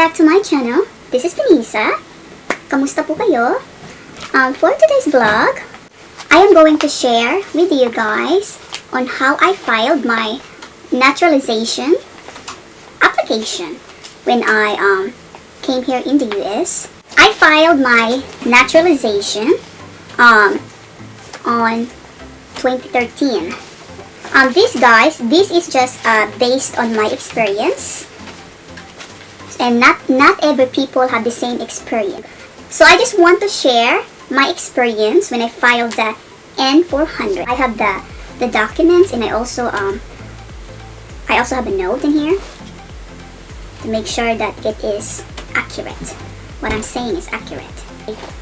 back to my channel. This is Vanessa. Kamusta po kayo? For today's vlog, I am going to share with you guys on how I filed my naturalization application when I came here in the US. I filed my naturalization on 2013. This is just based on my experience, and not every people have the same experience. So I just want to share my experience when I filed the N400. I have the documents, and I also have a note in here to make sure that it is accurate. What I'm saying is accurate.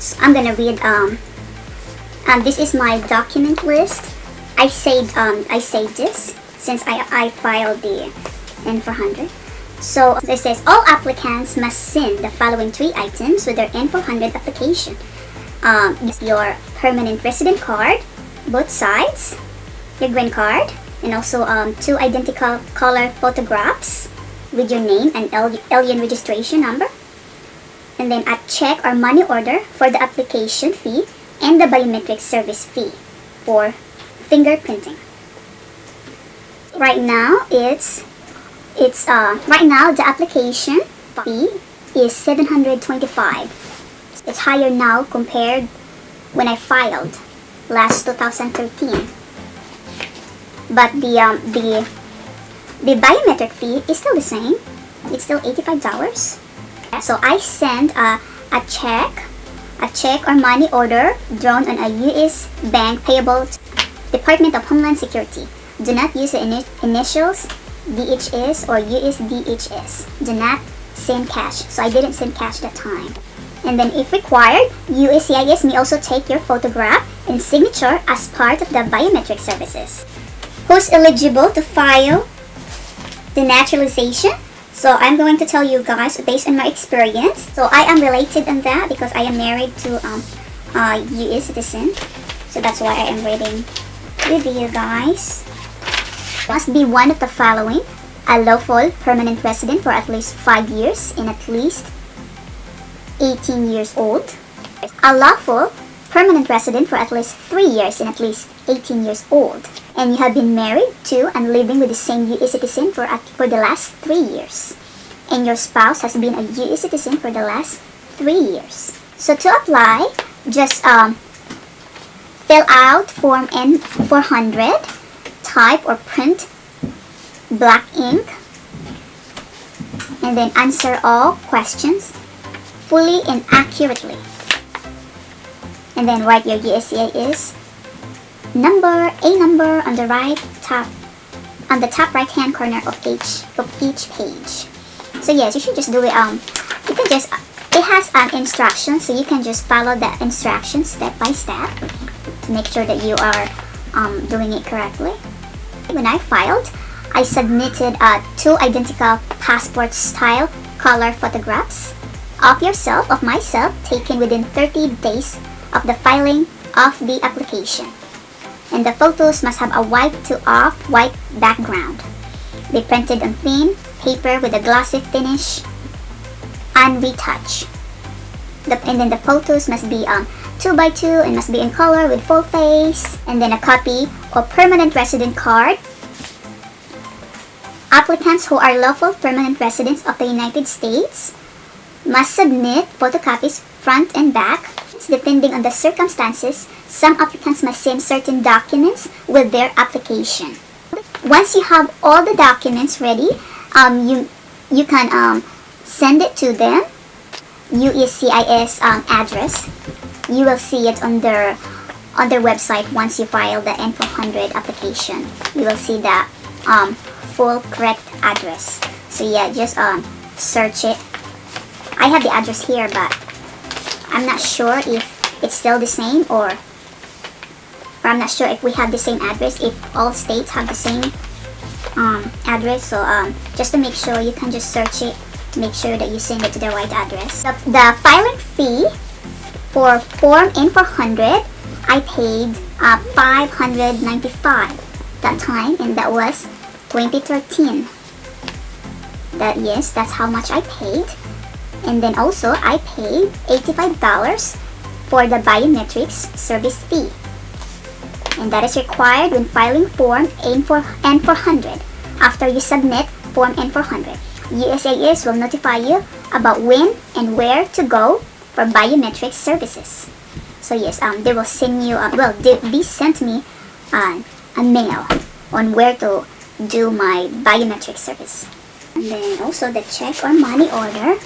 So I'm gonna read. This is my document list. I saved this since I filed the N400. So it says all applicants must send the following 3 items with their N400 application. Your permanent resident card, both sides, your green card, and also 2 identical color photographs with your name and alien registration number, and then a check or money order for the application fee and the biometrics service fee for fingerprinting. Right now right now the application fee is $725. It's higher now compared when I filed last 2013. But the biometric fee is still the same. It's still $85. So I send a check or money order drawn on a US bank payable to Department of Homeland Security. Do not use the initials DHS or USDHS. Do not send cash. So I didn't send cash that time. And then if required, USCIS may also take your photograph and signature as part of the biometric services. Who's eligible to file the naturalization? So I'm going to tell you guys based on my experience. So I am related on that because I am married to a US citizen. So that's why I am reading with you guys. Must be one of the following: a lawful permanent resident for at least 5 years and at least 18 years old. A lawful permanent resident for at least 3 years and at least 18 years old. And you have been married to and living with the same US citizen for the last 3 years. And your spouse has been a US citizen for the last 3 years. So to apply, just fill out Form N400, type or print black ink, and then answer all questions fully and accurately. And then write your USCIS number on the top right hand corner of each page. So yes, you should just do it. It has an instruction, so you can just follow the instructions step by step to make sure that you are doing it correctly. When I filed, I submitted 2 identical passport style color photographs of myself taken within 30 days of the filing of the application. And the photos must have a white to off-white background. Be printed on thin paper with a glossy finish and retouched. And then the photos must be 2x2 and must be in color with full face. And then a copy of permanent resident card. Applicants who are lawful permanent residents of the United States must submit photocopies front and back. Depending on the circumstances, some applicants must send certain documents with their application. Once you have all the documents ready, you can send it to them. USCIS address. You will see it on their website once you file the N400 application. You will see the full correct address. So yeah, just search it. I have the address here, but I'm not sure if it's still the same, or I'm not sure if we have the same address, if all states have the same address. So just to make sure, you can just search it, make sure that you send it to the right address. The filing fee for Form N400, I paid $595 that time, and that was 2013. That's how much I paid. And then also, I paid $85 for the biometrics service fee. And that is required when filing Form N400. After you submit Form N400, USCIS will notify you about when and where to go for biometrics services. So yes, they will send you, they sent me a mail on where to do my biometric service. And then also the check or money order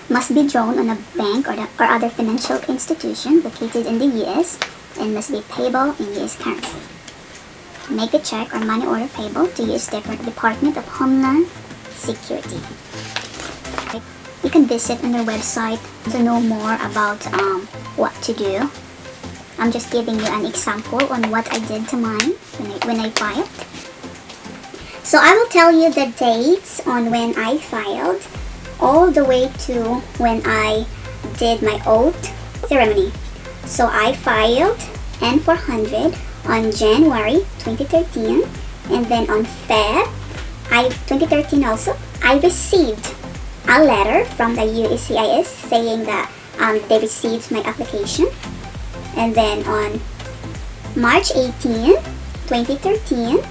must be drawn on a bank or other financial institution located in the US and must be payable in US currency. Make the check or money order payable to US Department of Homeland Security. You can visit on their website to know more about what to do. I'm just giving you an example on what I did to mine when I filed. So I will tell you the dates on when I filed all the way to when I did my oath ceremony. So I filed N400 on January 2013, and then on Feb 2013 also, I received a letter from the USCIS saying that they received my application. And then on March 18, 2013,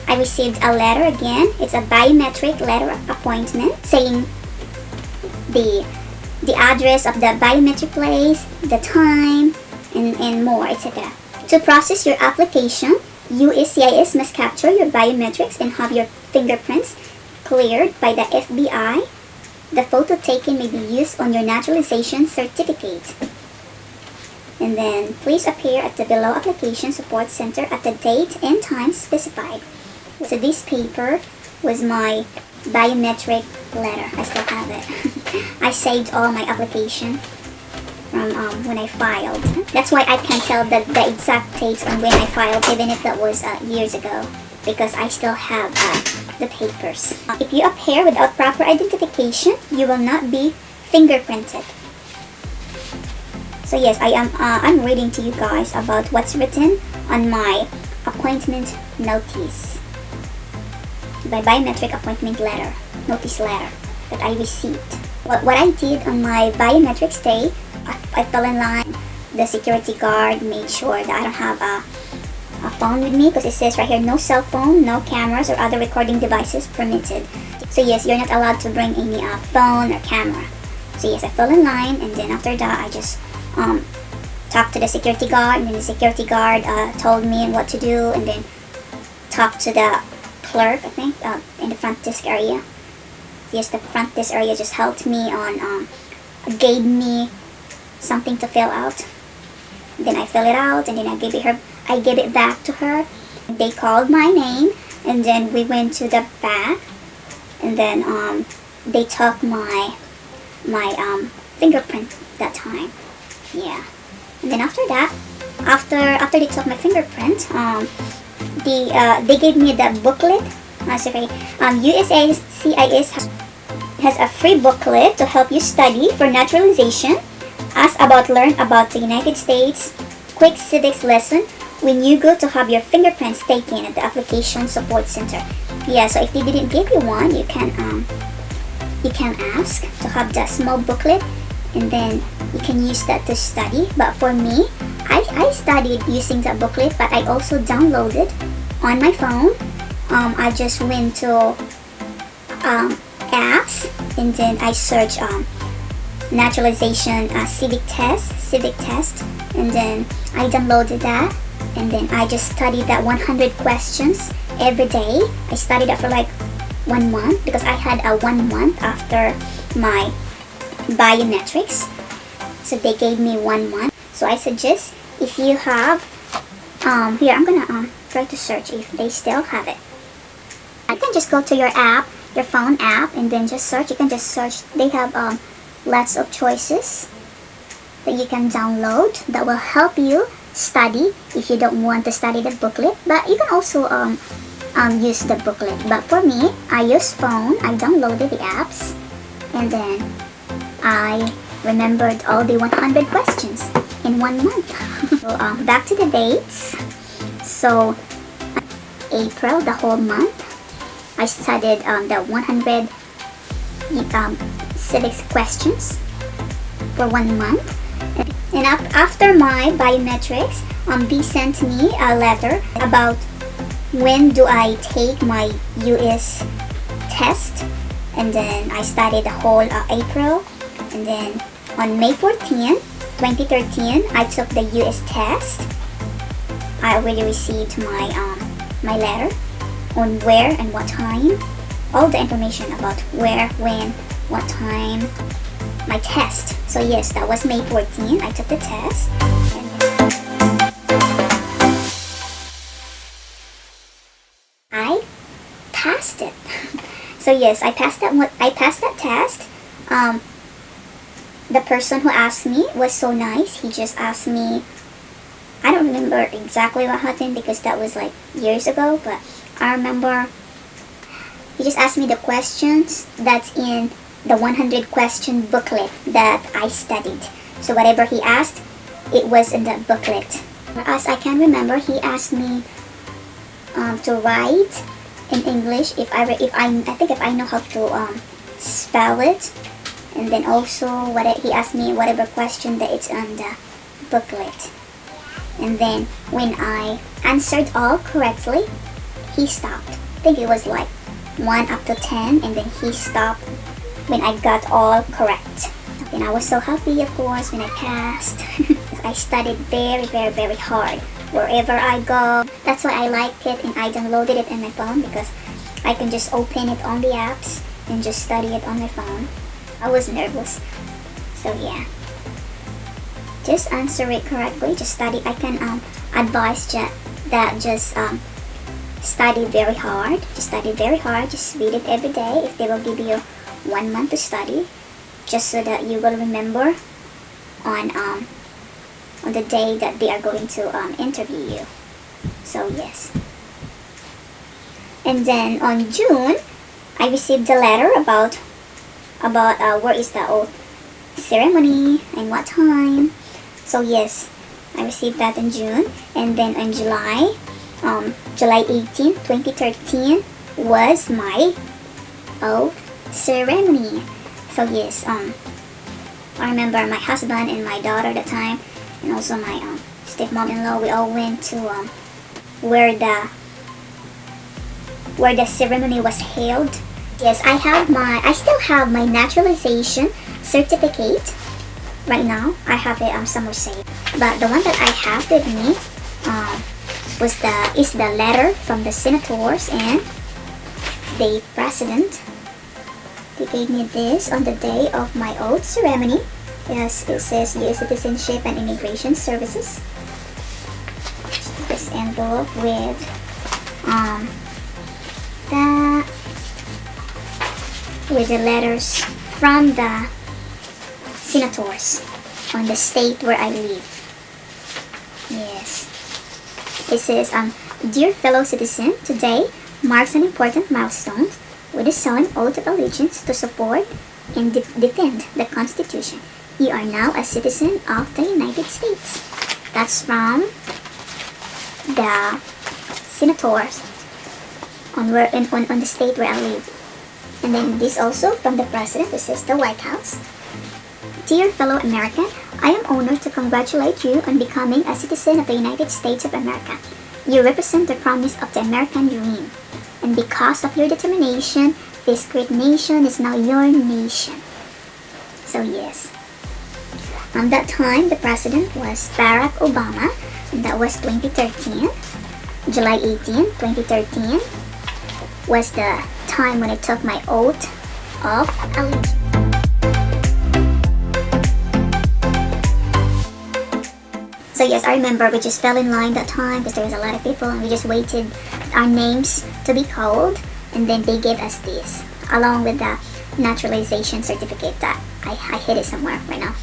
I received a letter again. It's a biometric letter of appointment saying the address of the biometric place, the time, and more, etc. To process your application, USCIS must capture your biometrics and have your fingerprints cleared by the FBI. The photo taken may be used on your naturalization certificate. And then please appear at the below application support center at the date and time specified. So this paper was my biometric letter. I still have it. I saved all my application from when I filed. That's why I can tell the exact dates on when I filed, even if that was years ago, because I still have the papers. If you appear without proper identification, you will not be fingerprinted. So yes, I'm reading to you guys about what's written on my appointment notice, my biometric appointment letter, notice letter that I received. What I did on my biometrics day, I fell in line. The security guard made sure that I don't have a phone with me, because it says right here, no cell phone, no cameras or other recording devices permitted. So yes, you're not allowed to bring any phone or camera. So yes, I fell in line, and then after that I just talked to the security guard, and then the security guard told me what to do, and then talked to the clerk, I think, in the front desk area. Yes, the front desk area just helped me on, gave me something to fill out. Then I fill it out, and then I gave it back to her. They called my name, and then we went to the back, and then they took my fingerprint that time. Yeah. And then after that, after they took my fingerprint, they gave me the booklet. USCIS has a free booklet to help you study for naturalization. Learn about the United States, quick civics lesson when you go to have your fingerprints taken at the application support center. Yeah, so if they didn't give you one, you can ask to have the small booklet, and then you can use that to study. But for me, I studied using the booklet, but I also downloaded on my phone. I just went to apps, and then I searched naturalization civic test, and then I downloaded that, and then I just studied that 100 questions every day. I studied that for like 1 month, because I had a 1 month after my biometrics, so they gave me 1 month. So I suggest, if you have here, I'm gonna try to search if they still have it. You can just go to your app, your phone app, and then just search. You can just search. They have lots of choices that you can download that will help you study if you don't want to study the booklet. But you can also use the booklet. But for me, I use phone. I downloaded the apps, and then I remembered all the 100 questions in 1 month. So back to the dates. So April, the whole month, I studied the 100 civics questions for 1 month. And after my biometrics, they sent me a letter about when do I take my US test. And then I studied the whole April. And then on May 14, 2013, I took the US test. I already received my letter on where and what time. All the information about where, when, what time, my test. So yes, that was May 14. I took the test. I passed it. So yes, I passed that test. The person who asked me was so nice. He just asked me, I don't remember exactly what happened because that was like years ago, but I remember he just asked me the questions that's in the 100 question booklet that I studied. So whatever he asked, it was in that booklet. As I can remember, he asked me to write in English if I think if I know how to spell it, and then also he asked me whatever question that it's on the booklet. And then when I answered all correctly, he stopped. I think it was like 1 up to 10, and then he stopped when I got all correct. And I was so happy, of course, when I passed. I studied very, very, very hard wherever I go. That's why I like it, and I downloaded it in my phone because I can just open it on the apps and just study it on my phone. I was nervous, so yeah. Just answer it correctly. Just study. I can advise that just study very hard. Just study very hard. Just read it every day. If they will give you 1 month to study, just so that you will remember on the day that they are going to interview you. So yes. And then on June, I received a letter about where is the oath ceremony and what time. So yes, I received that in June. And then on July 18, 2013 was my oath ceremony. So yes, I remember my husband and my daughter at the time, and also my stepmom-in-law, we all went to where the ceremony was held. Yes, I still have my naturalization certificate. Right now, I have it somewhere safe. But the one that I have with me is the letter from the senators and the president. They gave me this on the day of my oath ceremony. Yes, it says US Citizenship and Immigration Services. This envelope with the letters from the senators on the state where I live. Yes. It says, Dear fellow citizen, today marks an important milestone with the solemn oath of allegiance to support and defend the Constitution. You are now a citizen of the United States. That's from the senators on the state where I live. And then this also from the president. This is the White House. Dear fellow American, I am honored to congratulate you on becoming a citizen of the United States of America. You represent the promise of the American dream. And because of your determination, this great nation is now your nation. So yes. At that time, the president was Barack Obama. And that was 2013. July 18, 2013 was the time when I took my oath of allegiance. So yes, I remember we just fell in line that time because there was a lot of people and we just waited our names to be called, and then they gave us this along with the naturalization certificate that I hid it somewhere right now.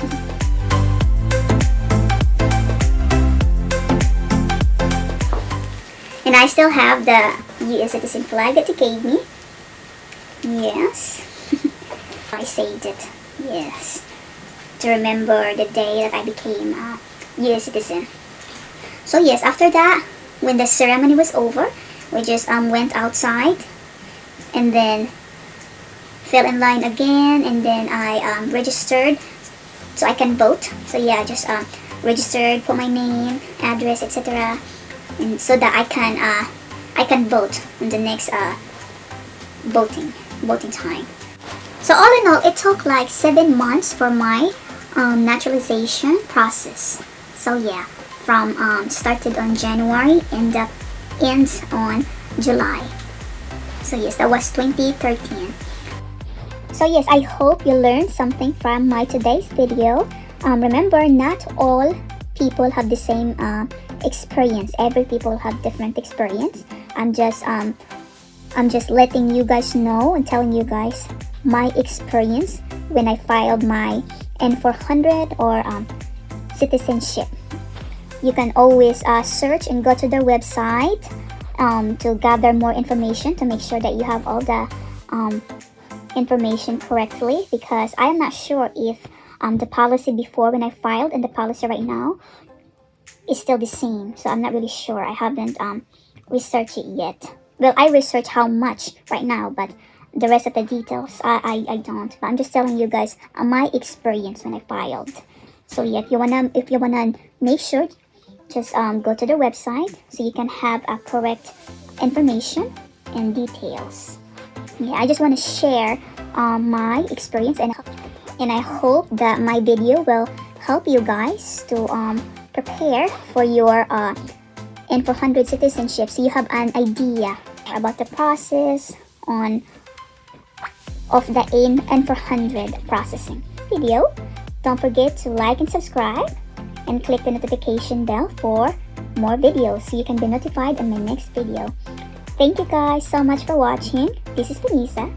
And I still have the US citizen flag that they gave me. Yes. I saved it. Yes. To remember the day that I became a US citizen. So yes, after that, when the ceremony was over, we just went outside and then fill in line again, and then I registered so I can vote. So yeah, just registered, put my name, address, etc., and so that I can vote on the next voting time. So all in all, it took like 7 months for my naturalization process. So yeah, from started on January and ends on July. So yes, that was 2013. So yes, I hope you learned something from my today's video. Remember, not all people have the same experience. Every people have different experience. I'm just letting you guys know and telling you guys my experience when I filed my N400 or citizenship. You can always search and go to their website to gather more information to make sure that you have all the information correctly, because I am not sure if the policy before when I filed and the policy right now is still the same. So I'm not really sure. I haven't researched it yet. Well, I researched how much right now, but the rest of the details I don't. But I'm just telling you guys my experience when I filed. So yeah, if you wanna make sure, just go to the website so you can have a correct information and details. Yeah, I just want to share my experience, and I hope that my video will help you guys to prepare for your N400 citizenship, so you have an idea about the process of the N400 processing video. Don't forget to like and subscribe and click the notification bell for more videos so you can be notified on my next video. Thank you guys so much for watching. This is Vanessa.